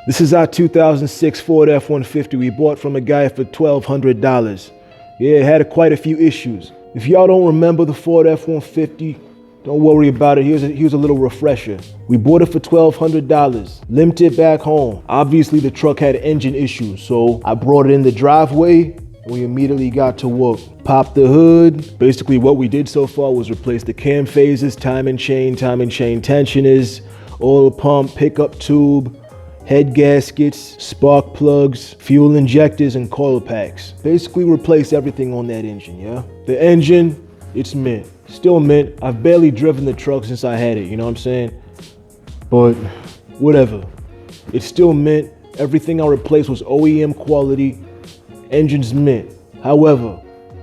This is our 2006 Ford F-150 we bought from a guy for $1,200. Yeah, it had quite a few issues. If y'all don't remember the Ford F-150, don't worry about it. Here's a little refresher. We bought it for $1,200, limped it back home. Obviously the truck had engine issues, so I brought it in the driveway and we immediately got to work. Popped the hood. Basically what we did so far was replace the cam phases, timing chain tensioners, oil pump, pickup tube, head gaskets, spark plugs, fuel injectors, and coil packs. Basically replace everything on that engine, yeah? The engine, it's mint. Still mint. I've barely driven the truck since I had it, you know what I'm saying? But whatever. It's still mint. Everything I replaced was OEM quality. Engine's mint. However,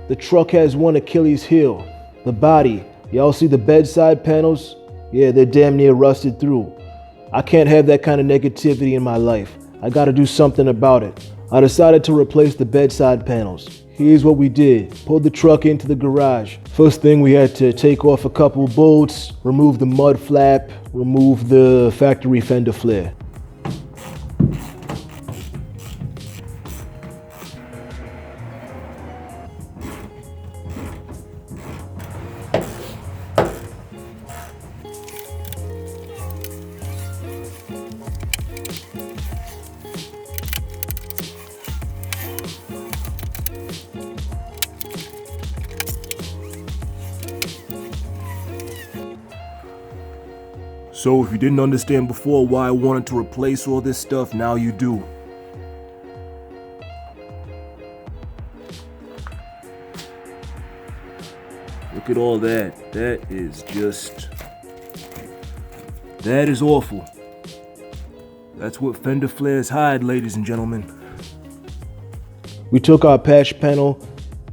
the truck has one Achilles heel. The body. Y'all see the bedside panels? Yeah, they're damn near rusted through. I can't have that kind of negativity in my life. I gotta do something about it. I decided to replace the bedside panels. Here's what we did. Pulled the truck into the garage. First thing, we had to take off a couple bolts, remove the mud flap, remove the factory fender flare. So if you didn't understand before why I wanted to replace all this stuff, now you do. Look at all that. That is awful. That's what fender flares hide, ladies and gentlemen. We took our patch panel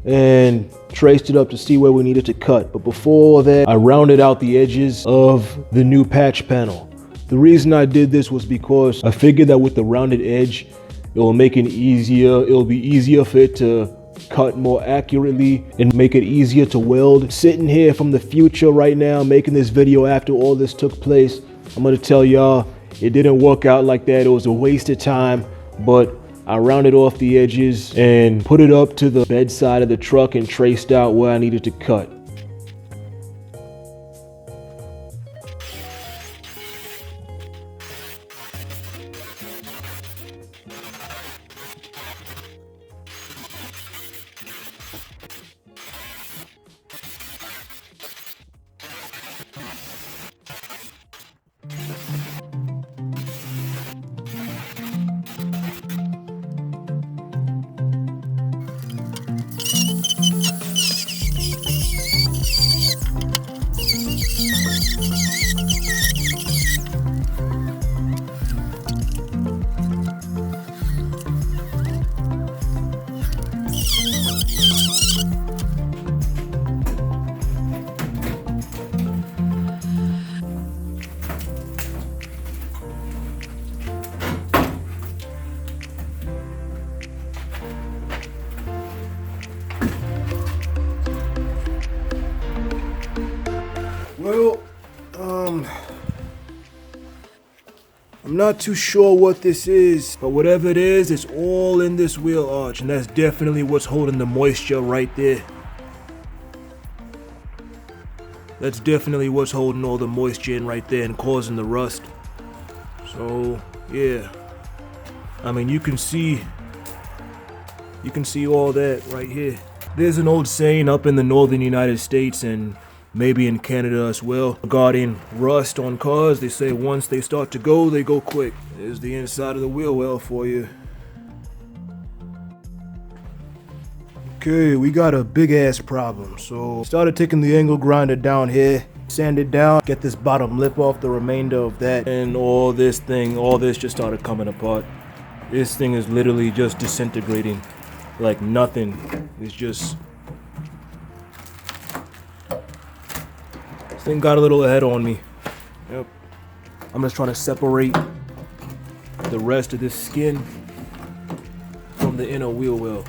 and traced it up to see where we needed to cut. But before that, I rounded out the edges of the new patch panel. The reason I did this was because I figured that with the rounded edge, it'll be easier for it to cut more accurately and make it easier to weld. Sitting here from the future right now, making this video after all this took place, I'm gonna tell y'all, it didn't work out like that. It was a waste of time, but I rounded off the edges and put it up to the bedside of the truck and traced out where I needed to cut. Well, I'm not too sure what this is, but whatever it is, it's all in this wheel arch, and that's definitely what's holding the moisture right there. That's definitely what's holding all the moisture in right there and causing the rust. So, yeah. I mean, you can see all that right here. There's an old saying up in the northern United States and maybe in Canada as well, regarding rust on cars. They say once they start to go, they go quick. There's the inside of the wheel well for you. Okay, we got a big ass problem. So started taking the angle grinder down here, sand it down, get this bottom lip off, the remainder of that, and all this just started coming apart. This thing is literally just disintegrating like nothing. It's just, this thing got a little ahead on me. Yep. I'm just trying to separate the rest of this skin from the inner wheel well.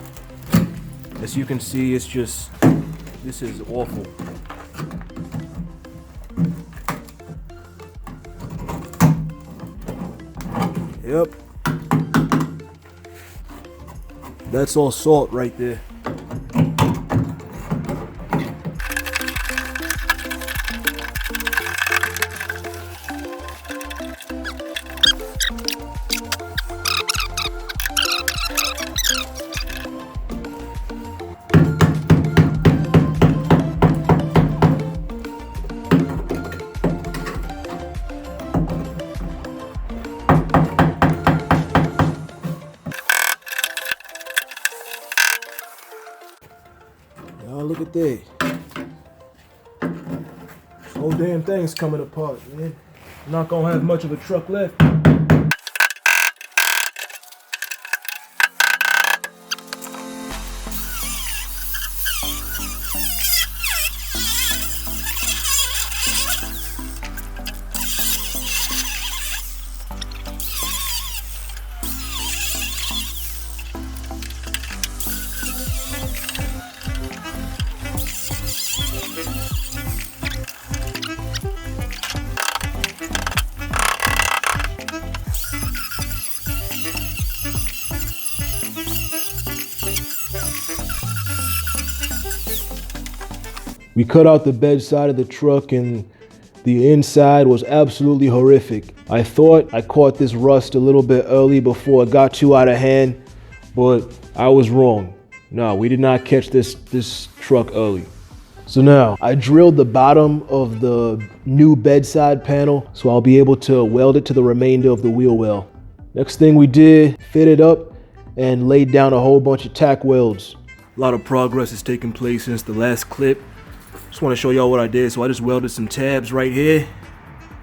As you can see, it's just, this is awful. Yep. That's all salt right there. Oh, look at that. This whole damn thing's coming apart, man. I'm not gonna have much of a truck left. We cut out the bed side of the truck and the inside was absolutely horrific. I thought I caught this rust a little bit early before it got too out of hand, but I was wrong. No, we did not catch this truck early. So now I drilled the bottom of the new bedside panel so I'll be able to weld it to the remainder of the wheel well. Next thing we did, fitted up and laid down a whole bunch of tack welds. A lot of progress has taken place since the last clip. Just want to show y'all what I did. So I just welded some tabs right here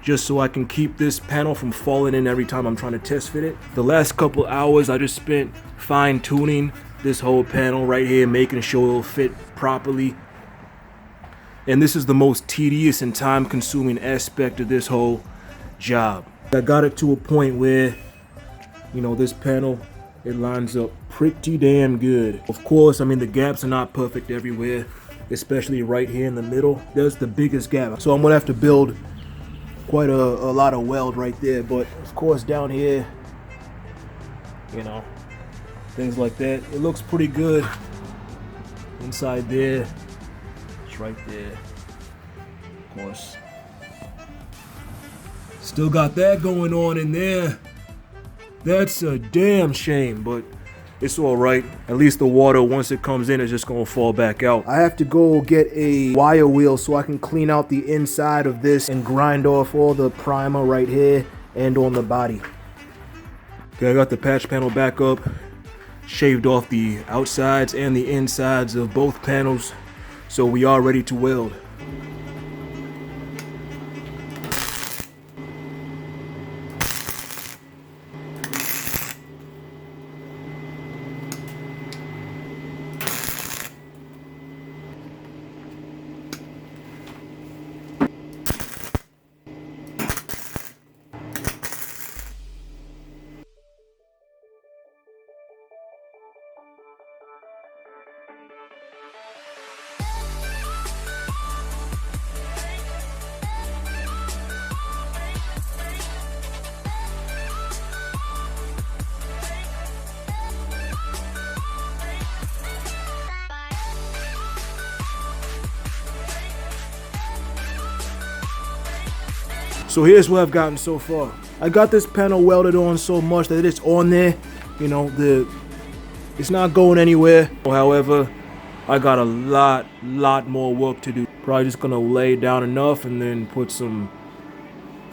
just so I can keep this panel from falling in every time I'm trying to test fit it. The last couple hours I just spent fine tuning this whole panel right here, making sure it'll fit properly. And this is the most tedious and time consuming aspect of this whole job. I got it to a point where, you know, this panel, it lines up pretty damn good. Of course, I mean, the gaps are not perfect everywhere, especially right here in the middle. There's the biggest gap. So I'm gonna have to build quite a lot of weld right there. But of course down here, you know, things like that. It looks pretty good. Inside there, it's right there. Of course. Still got that going on in there. That's a damn shame, but it's all right. At least the water, once it comes in, is just gonna fall back out. I have to go get a wire wheel so I can clean out the inside of this and grind off all the primer right here and on the body. Okay, I got the patch panel back up, shaved off the outsides and the insides of both panels, so we are ready to weld. So here's what I've gotten so far. I got this panel welded on so much that it's on there. You know, it's not going anywhere. However, I got a lot more work to do. Probably just gonna lay down enough and then put some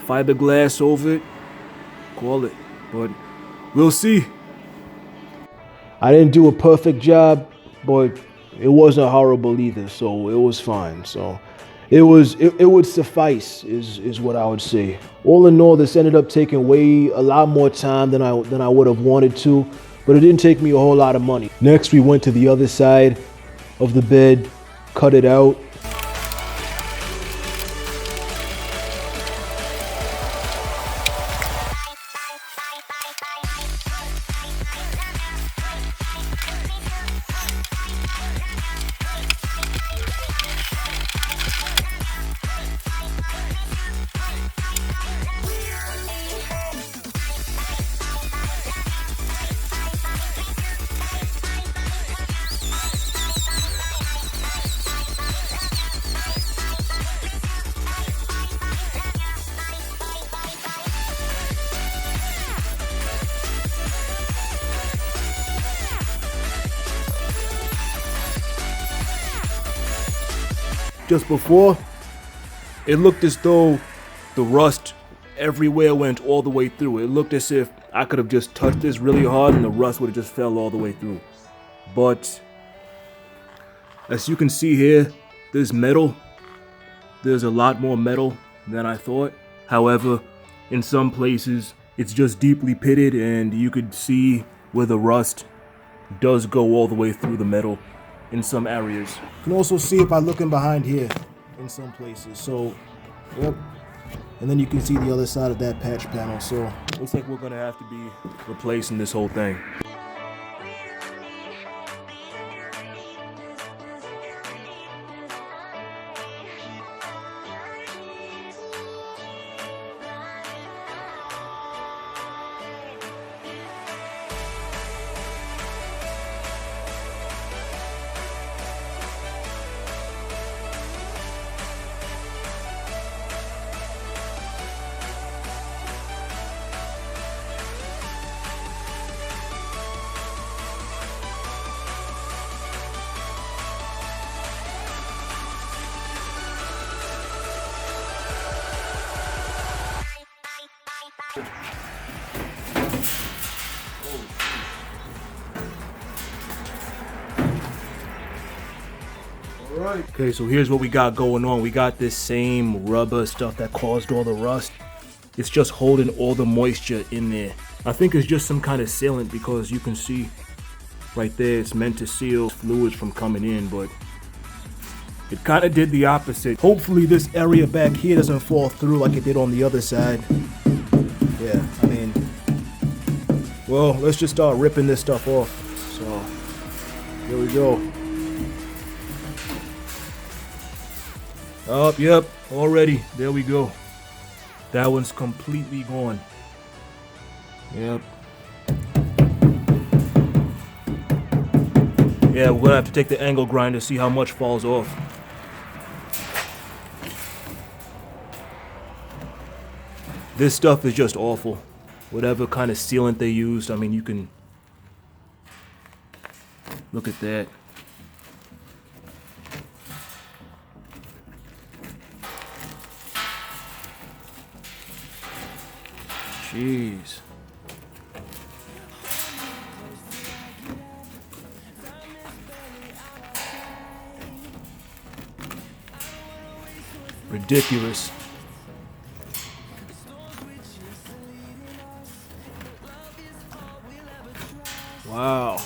fiberglass over it. Call it. But we'll see. I didn't do a perfect job, but it wasn't horrible either, so it was fine. So it would suffice is what I would say. All in all, this ended up taking a lot more time than I would have wanted to, but it didn't take me a whole lot of money. Next, we went to the other side of the bed, cut it out. just before, it looked as though the rust everywhere went all the way through. It looked as if I could have just touched this really hard and the rust would have just fell all the way through. But as you can see here, there's metal. There's a lot more metal than I thought. However, in some places, it's just deeply pitted and you could see where the rust does go all the way through the metal in some areas. You can also see it by looking behind here in some places. So, yep. And then you can see the other side of that patch panel. So, looks like we're gonna have to be replacing this whole thing. Alright. Okay, so here's what we got going on. We got this same rubber stuff that caused all the rust. It's just holding all the moisture in there. I think it's just some kind of sealant because you can see right there it's meant to seal fluids from coming in, but it kind of did the opposite. Hopefully this area back here doesn't fall through like it did on the other side. Yeah, I mean, well, let's just start ripping this stuff off. So, here we go. Oh, yep, already. There we go. That one's completely gone. Yep. Yeah, we're gonna have to take the angle grinder to see how much falls off. This stuff is just awful. Whatever kind of sealant they used, I mean, you can look at that. Jeez. Ridiculous. Wow.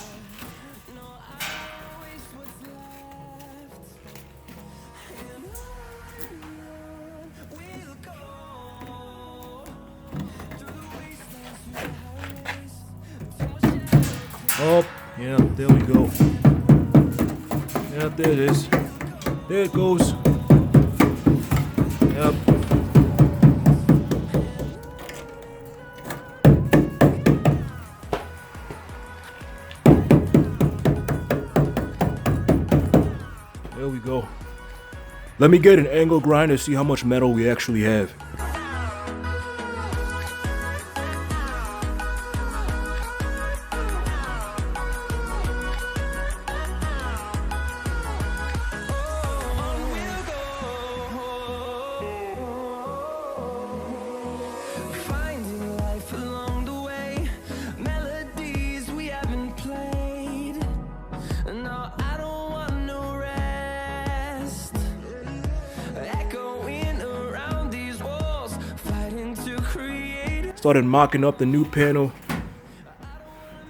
Oh, yeah, there we go. Yeah, there it is. There it goes. Yep. There we go. Let me get an angle grinder to see how much metal we actually have. Started mocking up the new panel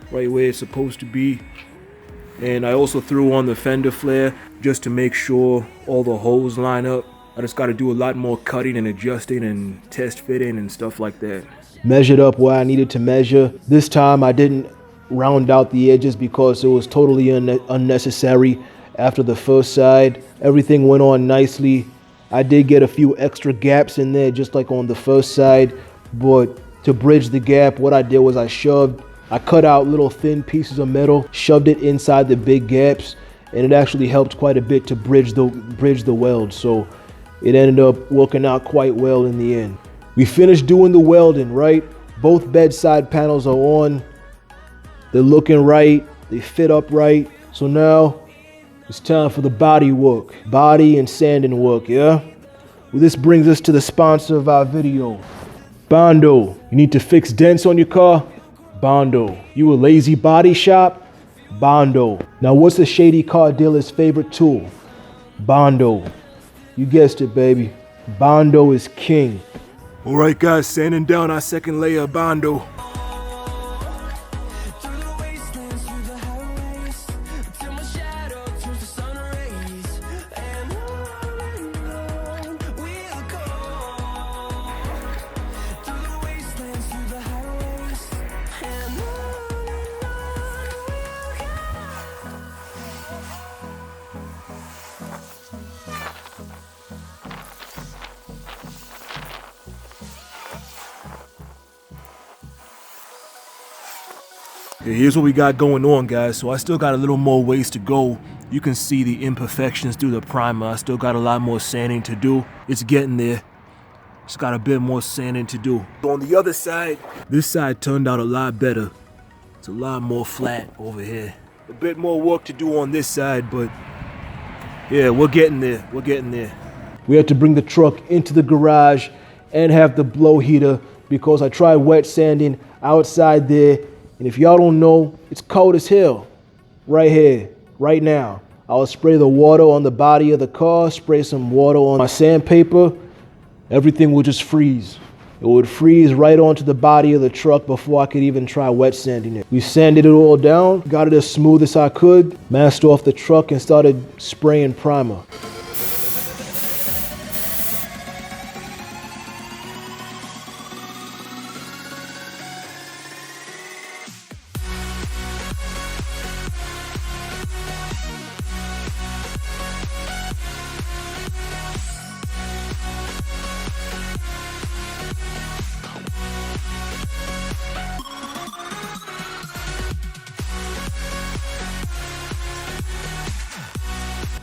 right where it's supposed to be, and I also threw on the fender flare just to make sure all the holes line up. I just got to do a lot more cutting and adjusting and test fitting and stuff like that. Measured up where I needed to measure. This time I didn't round out the edges because it was totally unnecessary. After the first side, everything went on nicely. I did get a few extra gaps in there just like on the first side, but to bridge the gap, what I did was I cut out little thin pieces of metal, shoved it inside the big gaps, and it actually helped quite a bit to bridge the weld. So it ended up working out quite well in the end. We finished doing the welding, right? Both bedside panels are on. They're looking right. They fit up right. So now It's time for the body work. Body and sanding work, yeah? Well, this brings us to the sponsor of our video. Bondo. You need to fix dents on your car? Bondo. You a lazy body shop? Bondo. Now what's a shady car dealer's favorite tool? Bondo. You guessed it, baby. Bondo is king. Alright guys, sanding down our second layer of Bondo. Okay, here's what we got going on, guys. So I still got a little more ways to go. You can see the imperfections through the primer. I still got a lot more sanding to do. It's getting there. Just got a bit more sanding to do. On the other side, this side turned out a lot better. It's a lot more flat over here. A bit more work to do on this side, but yeah, we're getting there. We're getting there. We had to bring the truck into the garage and have the blow heater because I tried wet sanding outside there. And if y'all don't know, it's cold as hell right here, right now. I'll spray the water on the body of the car, spray some water on my sandpaper. Everything will just freeze. It would freeze right onto the body of the truck before I could even try wet sanding it. We sanded it all down, got it as smooth as I could, masked off the truck and started spraying primer.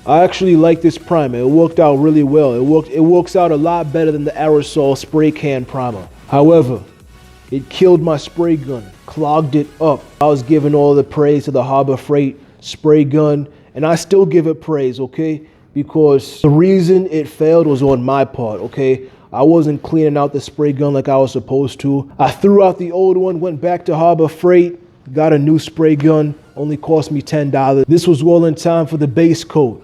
I actually like this primer. It worked out really well. It works out a lot better than the aerosol spray can primer. However, it killed my spray gun, clogged it up. I was giving all the praise to the Harbor Freight spray gun, and I still give it praise, okay? Because the reason it failed was on my part, okay? I wasn't cleaning out the spray gun like I was supposed to. I threw out the old one, went back to Harbor Freight, got a new spray gun, only cost me $10. This was all in time for the base coat.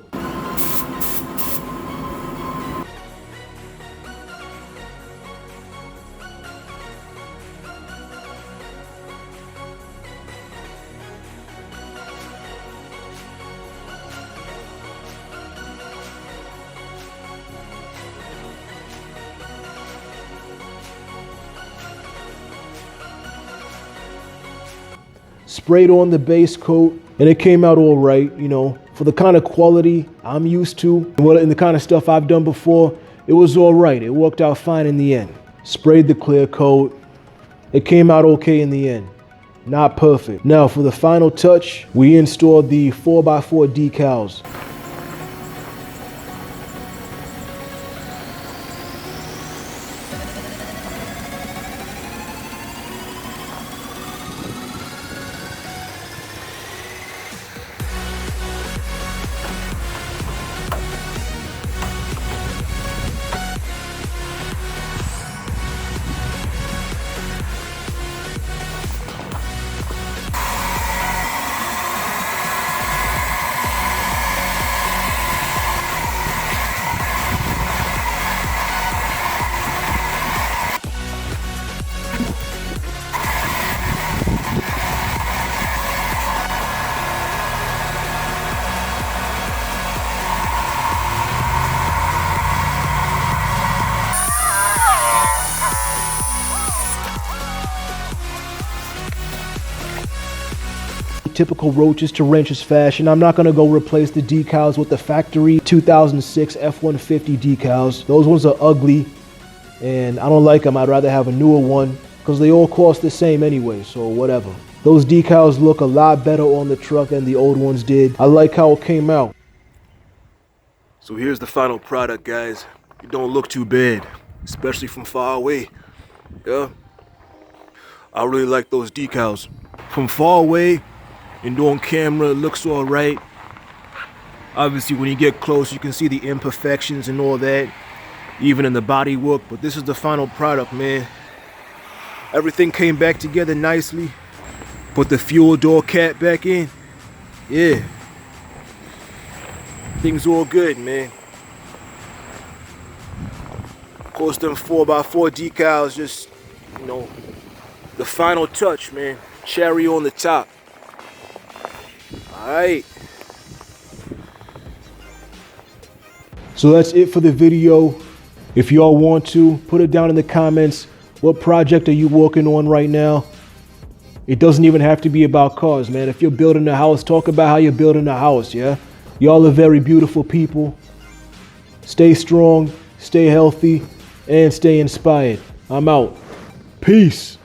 Sprayed on the base coat, and it came out all right, you know, for the kind of quality I'm used to, and the kind of stuff I've done before. It was all right. It worked out fine in the end. Sprayed the clear coat. It came out okay in the end. Not perfect. Now for the final touch, we installed the 4x4 decals. Typical roaches to wrenches fashion. I'm not gonna go replace the decals with the factory 2006 F-150 decals. Those ones are ugly and I don't like them. I'd rather have a newer one because they all cost the same anyway, so whatever. Those decals look a lot better on the truck than the old ones did. I like how it came out. So here's the final product, guys. It don't look too bad, especially from far away. Yeah, I really like those decals. From far away and on camera, it looks all right. Obviously, when you get close, you can see the imperfections and all that, even in the bodywork. But this is the final product, man. Everything came back together nicely. Put the fuel door cap back in. Yeah. Things all good, man. Of course, them 4x4 decals, just, you know, the final touch, man. Cherry on the top. Alright. So that's it for the video. If y'all want to, put it down in the comments. What project are you working on right now? It doesn't even have to be about cars, man. If you're building a house, talk about how you're building a house, yeah? Y'all are very beautiful people. Stay strong, stay healthy, and stay inspired. I'm out. Peace.